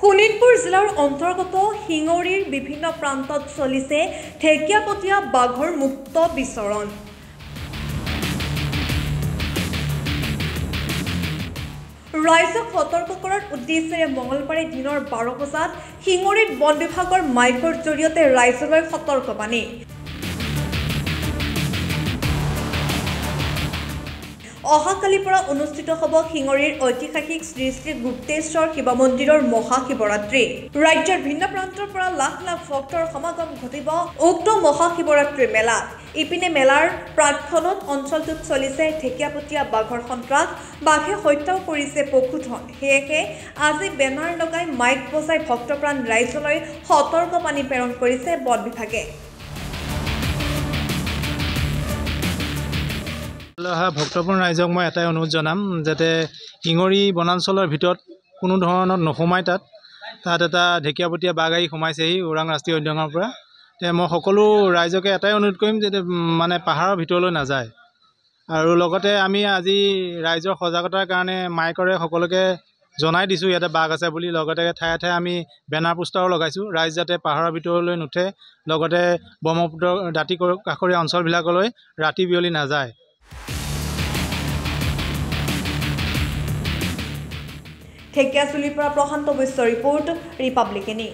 শোণিতপুৰ জিলাৰ অন্তৰ্গত শিঙৰিৰ বিভিন্ন প্ৰান্তত চলিছে ঢেকীয়াপতীয়া বাঘৰ মুক্ত বিচৰণ। ৰাইজক সতৰ্ক কৰাৰ উদ্দেশ্যেৰে মঙলবাৰে দিনৰ 12 বজাত শিঙৰিত বন বিভাগৰ মাইকৰ জৰিয়তে ৰাইজলৈ সতৰ্কবাণী। অহাকালিৰ পৰা অনুষ্ঠিত হ'ব শিঙৰিৰ ঐতিহাসিক শ্ৰী শ্ৰী গুপ্তেশ্বৰ শিৱ মন্দিৰৰ মহাশিৱৰাত্ৰি। ৰাজ্যৰ ভিন্ন প্ৰান্তৰ পৰা লাখ লাখ ভক্তৰ সমাগম ঘটিব উক্ত মহাশিৱৰাত্ৰি মেলাত। ইপিনে মেলাৰ প্ৰাকক্ষণত অঞ্চলটোত চলিছে ঢেকীয়াপতীয়া বাঘৰ সন্ত্ৰাস। বাঘে হত্যাও কৰিছে পশুধন। সেয়েহে আজি বেনাৰ লগাই মাইক বজাই ভক্তপ্ৰাণ ৰাইজলৈ সতৰ্কবাণী প্ৰেৰণ কৰিছে বন বিভাগে। ভক্তপ্ৰাণ ৰাইজক মই এটাই অনুৰোধ জনাম যাতে শিঙৰি বনাঞ্চলৰ ভিতৰত কোনো ধৰণৰ নোসোমাই। তাত এটা ঢেকীয়াপতীয়া বাঘ আহি সোমাইছেহি ওৰাং ৰাষ্ট্ৰীয় উদ্যানৰ পৰা। মই সকলো ৰাইজকে এটাই অনুৰোধ কৰিম যাতে পাহাৰৰ ভিতৰলৈ নাযায়। আৰু লগতে আমি আজি ৰাইজৰ সজাগতাৰ কাৰণে মাইকৰে সকলোকে জনাই দিছোঁ ইয়াতে বাঘ আছে বুলি। লগতে ঠায়ে ঠায়ে আমি বেনাৰ পোষ্টাৰো লগাইছোঁ ৰাইজ যাতে পাহাৰৰ ভিতৰলৈ নুঠে, লগতে ব্ৰহ্মপুত্ৰ দাঁতি কাষৰীয়া অঞ্চলবিলাকলৈ ৰাতি বিয়লি নাযায়। ঢেকীয়াজুলিৰ পৰা প্ৰশান্ত বৈশ্যৰ ৰিপৰ্ট, ৰিপাব্লিক এনি।